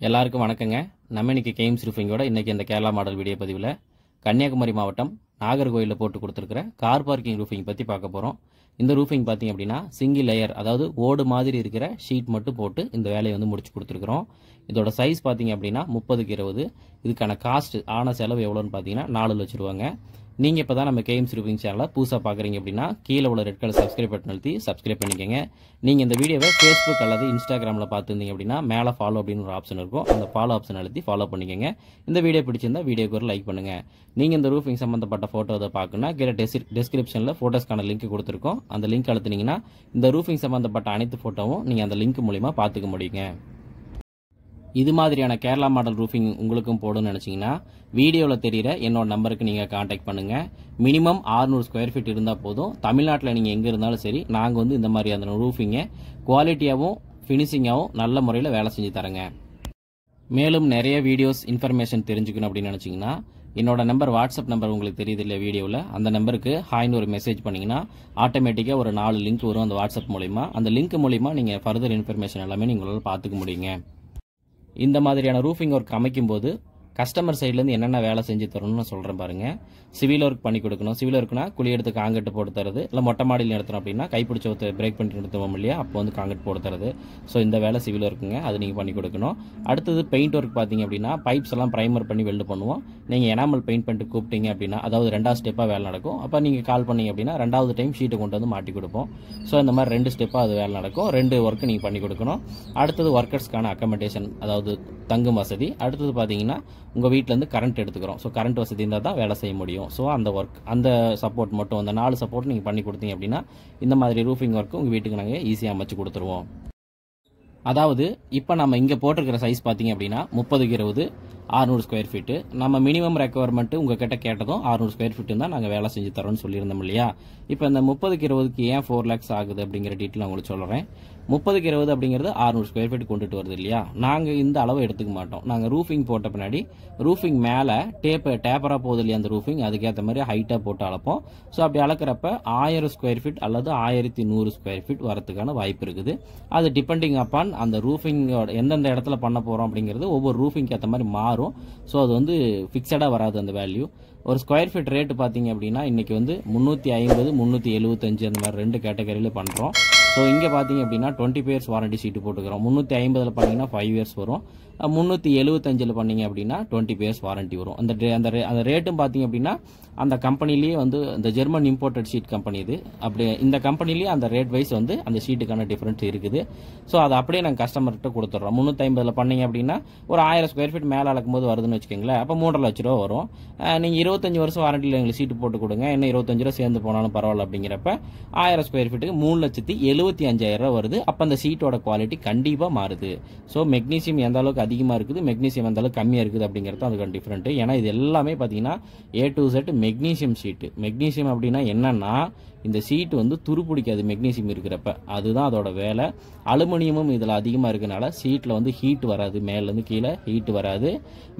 எல்லாருக்கும் வணக்கங்க. நம்ம இன்னைக்கு கேம்ஸ் ரூஃபிங்கோட இன்னைக்கு இந்த கேரளா மாடல் வீடியோ பதிவில் கன்னியாகுமரி மாவட்டம் நாகர்கோயிலில் போட்டு கொடுத்துருக்கிற கார் பார்க்கிங் ரூஃபிங் பற்றி பார்க்க போகிறோம். இந்த ரூஃபிங் பார்த்தீங்க அப்படின்னா சிங்கிள் லேயர், அதாவது ஓடு மாதிரி இருக்கிற ஷீட் மட்டும் போட்டு இந்த வேலையை வந்து முடிச்சு கொடுத்துருக்குறோம். இதோட சைஸ் பார்த்தீங்க அப்படின்னா 30x20. இதுக்கான காஸ்ட் ஆன செலவு எவ்வளோன்னு பார்த்தீங்கன்னா 4 லட்சம் ரூபாங்க. நீங்கள் இப்போ தான் நம்ம கேம்ஸ் ரூஃபிங் சேனலை புதுசாக பார்க்குறீங்க அப்படின்னா கீழே உள்ள ரெட் கலர் சப்ஸ்கிரைப் பட்டன் அழுத்தி சப்ஸ்கிரைப் பண்ணிக்கோங்க. நீங்கள் இந்த வீடியோவை ஃபேஸ்புக் அல்லது இன்ஸ்டாகிராமில் பார்த்துருந்தீங்க அப்படின்னா மேலே ஃபாலோ அப்படின்னு ஒரு ஆப்ஷன் இருக்கும். அந்த ஃபாலோ ஆப்ஷன் அழுத்தி ஃபாலோ பண்ணிக்கோங்க. இந்த வீடியோ பிடிச்சிருந்தா வீடியோக்கு ஒரு லைக் பண்ணுங்கள். நீங்கள் இந்த ரூஃபிங் சம்மந்தப்பட்ட ஃபோட்டோ அதை பார்க்கணும்னா கீழே டெஸ்கிரிப்ஷனில் ஃபோட்டோஸ்க்கான லிங்க் கொடுத்துருக்கோம். அந்த லிங்க் அழுத்தினீங்கன்னா இந்த ரூஃபிங் சம்மந்தப்பட்ட அனைத்து ஃபோட்டோவும் நீங்கள் அந்த லிங்க் மூலிமா பார்த்துக்க முடியுங்க. இது மாதிரியான கேரளா மாடல் ரூஃபிங் உங்களுக்கும் போடணும்னு நினச்சிங்கன்னா வீடியோவில் தெரிகிற என்னோட நம்பருக்கு நீங்கள் காண்டாக்ட் பண்ணுங்கள். மினிமம் 600 ஸ்கொயர் ஃபீட் இருந்தால் போதும். தமிழ்நாட்டில் நீங்கள் எங்கே இருந்தாலும் சரி, நாங்கள் வந்து இந்த மாதிரி அந்த ரூஃபிங்கை குவாலிட்டியாகவும் ஃபினிஷிங்காகவும் நல்ல முறையில் வேலை செஞ்சு தரேங்க. மேலும் நிறைய வீடியோஸ் இன்ஃபர்மேஷன் தெரிஞ்சுக்கணும் அப்படின்னு நினச்சிங்கன்னா என்னோட நம்பர், வாட்ஸ்அப் நம்பர் உங்களுக்கு தெரியுது இல்லையா வீடியோவில், அந்த நம்பருக்கு ஹாய்னு ஒரு மெசேஜ் பண்ணிங்கன்னா ஆட்டோமேட்டிக்காக ஒரு 4 லிங்க் வரும் அந்த வாட்ஸ்அப் மூலிமா. அந்த லிங்க் மூலிமா நீங்கள் ஃபர்தர் இன்ஃபர்மேஷன் எல்லாமே நீங்களால் பார்த்துக்க முடியுங்க. இந்த மாதிரியான ரூஃபிங் ஒர்க் அமைக்கும்போது கஸ்டமர் சைட்லேருந்து என்னென்ன வேலை செஞ்சு தரணும்னு சொல்கிறேன் பாருங்கள். சிவில் ஒர்க் பண்ணி கொடுக்கணும். சிவில் ஒர்க்னா குழி எடுத்து காங்கிரீட் போட்டு தரது, இல்லை மொட்டை மாடியில் நிறுத்தணும் அப்படின்னா கைப்பிடிச்ச ஒருத்தர் பிரேக் பண்ணிட்டு நிறுத்துவோம் இல்லையா, அப்போ வந்து காங்கிரீட் போட்டு தரது. ஸோ இந்த வேலை சிவில் ஒர்க்குங்க, அது நீங்கள் பண்ணி கொடுக்கணும். அடுத்தது பெயிண்ட் ஒர்க் பார்த்தீங்க அப்படின்னா பைப்ஸ் எல்லாம் ப்ரைமர் பண்ணி வெல்டு பண்ணுவோம். நீங்கள் எனாமல் பெயிண்ட் பண்ணிட்டு கூப்பிட்டீங்க அப்படின்னா, அதாவது 2வது ஸ்டெப்பாக வேலை நடக்கும். அப்போ நீங்கள் கால் பண்ணீங்க அப்படின்னா 2வது டைம் ஷீட்டை கொண்டு வந்து மாட்டி கொடுப்போம். ஸோ இந்த மாதிரி 2 ஸ்டெப்பாக அது வேலை நடக்கும். 2 ஒர்க்கு நீங்கள் பண்ணி கொடுக்கணும். அடுத்தது ஒர்க்கர்ஸ்க்கான அக்கமடேஷன், அதாவது தங்கும் வசதி. அடுத்தது பார்த்தீங்கன்னா உங்கள் வீட்டிலேருந்து கரண்ட் எடுத்துக்கிறோம். ஸோ கரண்ட் வசதி இருந்தால் தான் வேலை செய்ய முடியும். ஸோ அந்த ஒர்க், அந்த சப்போர்ட் மட்டும், அந்த 4 சப்போர்ட் நீங்கள் பண்ணி கொடுத்தீங்க அப்படின்னா இந்த மாதிரி ரூஃபிங் ஒர்க்கு உங்கள் வீட்டுக்கு நாங்கள் ஈஸியாக அமைச்சு கொடுத்துருவோம். அதாவது இப்போ நம்ம இங்கே போட்டிருக்கிற சைஸ் பார்த்தீங்க அப்படின்னா 30x20 600 ஸ்கொயர் ஃபீட்டு. நம்ம மினிமம் ரெக்குவயர்மெண்ட் உங்ககிட்ட கேட்டதும் 600 ஸ்கொயர் ஃபீட்டு தான் நாங்கள் வேலை செஞ்சு தரோம்னு சொல்லியிருந்தோம் இல்லையா. இப்போ இந்த 30x20க்கு ஏன் 4 lakhs ஆகுது அப்படிங்கிற டீட்டெயில் உங்களுக்கு சொல்கிறேன். 30x20 அப்படிங்கிறது 600 ஸ்கொயர் ஃபீட் கொண்டுட்டு வருது இல்லையா. நாங்கள் இந்த அளவு எடுத்துக்க மாட்டோம். நாங்கள் ரூஃபிங் போட்ட பின்னாடி ரூஃபிங் மேலே டேப்பராக போகுது இல்லையா அந்த ரூஃபிங், அதுக்கேற்ற மாதிரி ஹைட்டாக போட்டு அளப்போம். ஸோ அப்படி அளக்கிறப்ப 1000 ஸ்கொயர் ஃபீட் அல்லது 1100 ஸ்கொயர் ஃபீட் வரதுக்கான வாய்ப்பு இருக்குது. அது டிபெண்டிங் அப்பான் அந்த ரூஃபிங்கோட எந்தெந்த இடத்துல பண்ண போகிறோம் அப்படிங்கிறது ஒவ்வொரு ரூஃபிங்க்கு ஏற்ற மாதிரி மாறும். ஸோ அது வந்து ஃபிக்ஸடாக வராது அந்த வேல்யூ. ஒரு ஸ்கொயர் ஃபீட் ரேட்டு பார்த்தீங்க அப்படின்னா இன்றைக்கி வந்து 350, 375 அந்த மாதிரி 2 கேட்டகரியில் பண்ணுறோம். ஸோ இங்கே பார்த்தீங்க அப்படின்னா 20 years வாரண்டி சீட்டு போட்டுக்கிறோம். 350 பண்ணிங்கன்னா 5 years வரும். 375 பண்ணீங்க அப்படின்னா 20 years வாரண்டி வரும். அந்த ரேட்டும் பார்த்தீங்க அப்படின்னா அந்த கம்பெனிலேயே வந்து இந்த ஜெர்மன் இம்போர்ட்டட் ஷீட் கம்பெனி இது. அப்படி இந்த கம்பெனிலேயே அந்த ரேட் வைஸ் வந்து அந்த ஷீட்டுக்கான டிஃப்ரென்ஸ் இருக்குது. ஸோ அதை அப்படியே நாங்கள் கஸ்டமர்கிட்ட கொடுத்துட்றோம். 350 பண்ணீங்க அப்படின்னா ஒரு 1000 ஸ்கொயர் ஃபீட் மேலே அளக்கும் போது வருதுன்னு வச்சுக்கோங்களேன். அப்போ 3.5 லட்ச ரூபா வரும். நீங்கள் 25 வருஷம் வாரண்டியில் எங்களுக்கு சீட்டு போட்டு கொடுங்க, இன்னும் 25 ரூபா சேர்ந்து போனாலும் பரவாயில்ல அப்படிங்கிறப்ப 1000 ஸ்கொயர் ஃபீட்டுக்கு 3,75,000 வருது. அப்போ அந்த சீட்டோட குவாலிட்டி கண்டிப்பாக மாறுது. ஸோ மெக்னீசியம் எந்த அளவுக்கு அதிகமாக இருக்குது, மெக்னீசியம் எந்த அளவுக்கு கம்மியாக இருக்குது அப்படிங்கிறது அதுக்கான டிஃப்ரெண்ட். ஏன்னா இது எல்லாமே பார்த்தீங்கன்னா A to Z magnesium sheet. Magnesium அப்படின்னா என்னன்னா இந்த சீட்டு வந்து துருப்பிடிக்காது மெக்னீசியம் இருக்கிறப்ப, அதுதான் அதோட வேலை. அலுமினியமும் இதில் அதிகமாக இருக்கனால சீட்டில் வந்து ஹீட் வராது, மேலேருந்து கீழே ஹீட் வராது.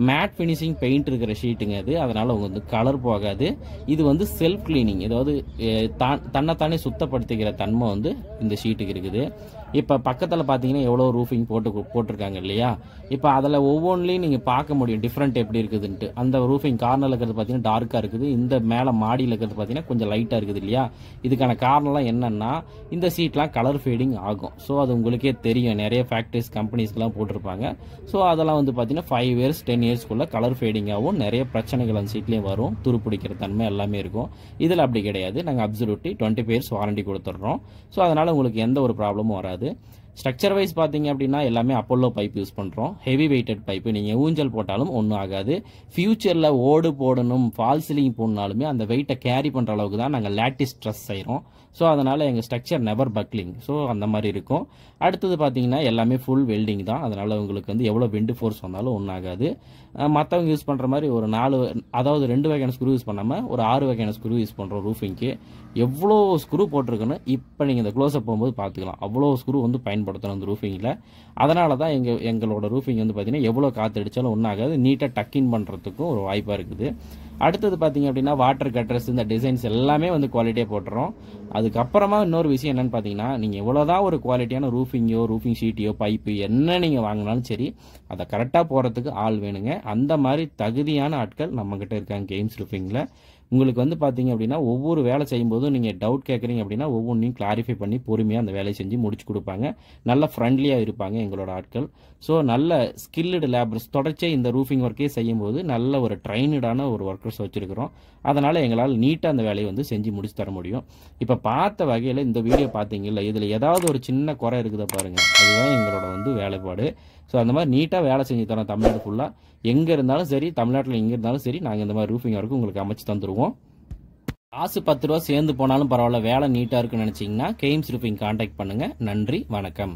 மேட் ஃபினிஷிங் பெயிண்ட் இருக்கிற ஷீட்டுங்க அது, அதனால் உங்களுக்கு வந்து கலர் போகாது. இது வந்து செல்ஃப் கிளீனிங், அதாவது தன்னைத்தானே சுத்தப்படுத்திக்கிற தன்மை வந்து இந்த ஷீட்டுக்கு இருக்குது. இப்போ பக்கத்தில் பார்த்தீங்கன்னா எவ்வளோ ரூஃபிங் போட்டிருக்காங்க இல்லையா. இப்போ அதில் ஒவ்வொன்றிலையும் நீங்கள் பார்க்க முடியும் டிஃப்ரெண்ட் எப்படி இருக்குதுன்ட்டு. அந்த ரூஃபிங் கார்னரில் இருக்கிறது பார்த்தீங்கன்னா டார்க்காக இருக்குது, இந்த மேலே மாடியில் இருக்கிறது பார்த்தீங்கன்னா கொஞ்சம் லைட்டாக இருக்குது இல்லையா. இதுக்கான காரணம்லாம் என்னன்னா இந்த சீட்லாம் கலர் ஃபேடிங் ஆகும். ஸோ அது உங்களுக்கே தெரியும், நிறைய ஃபேக்ட்ரிஸ் கம்பெனிஸ்க்கெலாம் போட்டிருப்பாங்க. ஸோ அதெல்லாம் வந்து பார்த்தீங்கன்னா 5 years 10 yearsக்குள்ளே கலர் ஃபேடிங்காகவும் நிறைய பிரச்சனைகள் அந்த சீட்லேயும் வரும், துருப்பிடிக்கிற தன்மை எல்லாமே இருக்கும். இதில் அப்படி கிடையாது. நாங்கள் அப்சல்யூட்லி 20 years வாரண்டி கொடுத்துட்றோம். ஸோ அதனால் உங்களுக்கு எந்த ஒரு ப்ராப்ளமும் வராது. ஸ்ட்ரக்சர் வைஸ் பார்த்தீங்க அப்படின்னா எல்லாமே அப்போலோ பைப் யூஸ் பண்ணுறோம். ஹெவி வெயிட்டட் பைப்பு, நீங்கள் ஊஞ்சல் போட்டாலும் ஒன்றும் ஆகாது. ஃபியூச்சரில் ஓடு போடணும், ஃபால் சீலிங் போடனாலுமே அந்த வெயிட்டை கேரி பண்ணுற அளவுக்கு தான் நாங்கள் லேட்டிஸ் ட்ரஸ் செய்கிறோம். ஸோ அதனால் எங்கள் ஸ்ட்ரக்சர் நெவர் பக்லிங். ஸோ அந்த மாதிரி இருக்கும். அடுத்தது பார்த்தீங்கன்னா எல்லாமே ஃபுல் வெல்டிங் தான். அதனால் உங்களுக்கு வந்து எவ்வளோ விண்டு ஃபோர்ஸ் வந்தாலும் ஒன்றும் ஆகாது. மற்றவங்க யூஸ் பண்ணுற மாதிரி ஒரு 4, அதாவது 2 வகையான ஸ்க்ரூ யூஸ் பண்ணாமல் ஒரு 6 வகையான ஸ்க்ரூ யூஸ் பண்ணுறோம் ரூஃபிங்க்கு. எவ்வளோ ஸ்க்ரூ போட்டிருக்குன்னு இப்போ நீங்கள் இந்த க்ளோஸ்அப் போகும்போது பார்த்துக்கலாம். அவ்வளோ ஸ்க்ரூ வந்து பயன்படுத்தணும் அந்த ரூஃபிங்கில். அதனால தான் எங்களோட ரூஃபிங் வந்து பார்த்தீங்கன்னா எவ்வளோ காற்று அடித்தாலும் ஒன்றும் ஆகாது. நீட்டாக டக்கின் பண்ணுறதுக்கும் ஒரு வாய்ப்பாக இருக்குது. அடுத்தது பார்த்தீங்க அப்படின்னா வாட்டர் கட்டர்ஸ் இந்த டிசைன்ஸ் எல்லாமே வந்து குவாலிட்டியாக போட்டுறோம். அதுக்கப்புறமா இன்னொரு விஷயம் என்னன்னு பார்த்தீங்கன்னா, நீங்கள் எவ்வளோதான் ஒரு குவாலிட்டியான ரூஃபிங்கோ ரூஃபிங் ஷீட்டையோ பைப்பு என்ன நீங்கள் வாங்கினாலும் சரி, அதை கரெக்டாக போகிறதுக்கு ஆள் வேணுங்க. அந்த மாதிரி தகுதியான ஆட்கள் நம்மக்கிட்ட இருக்காங்க கேம்ஸ் ரூஃபிங்கில். உங்களுக்கு வந்து பார்த்தீங்க அப்படின்னா ஒவ்வொரு வேலை செய்யும்போதும் நீங்கள் டவுட் கேட்குறீங்க அப்படின்னா ஒவ்வொன்றையும் கிளாரிஃபை பண்ணி பொறுமையாக அந்த வேலையை செஞ்சு முடிச்சு கொடுப்பாங்க. நல்ல ஃப்ரெண்ட்லியாக இருப்பாங்க எங்களோட ஆட்கள். ஸோ நல்ல ஸ்கில்டு லேபர்ஸ் தொடர்ச்சியாக இந்த ரூஃபிங் ஒர்க்கே செய்யும்போது நல்ல ஒரு ட்ரைனடான ஒரு ஒர்க்கர்ஸ் வச்சுருக்கிறோம். அதனால் எங்களால் நீட்டாக அந்த வேலையை வந்து செஞ்சு முடிச்சு தர முடியும். இப்போ பார்த்த வகையில் இந்த வீடியோ பார்த்தீங்கல்ல, இதில் ஏதாவது ஒரு சின்ன குறை இருக்குதா பாருங்கள், அதுதான் எங்களோட வந்து வேலைப்பாடு. ஸோ அந்த மாதிரி நீட்டாக வேலை செஞ்சு தரோம் தமிழ்நாடு ஃபுல்லாக. எங்கே இருந்தாலும் சரி, தமிழ்நாட்டில் எங்கே இருந்தாலும் சரி, நாங்கள் இந்த மாதிரி ரூஃபிங் ஒர்க்கு உங்களுக்கு அமைச்சு தந்துடுவோம். காசு 10 ரூபா சேர்ந்து போனாலும் பரவாயில்ல, வேலை நீட்டாக இருக்குன்னு நினச்சிங்கன்னா கெய்ம்ஸ் ரூஃபிங் கான்டாக்ட் பண்ணுங்கள். நன்றி, வணக்கம்.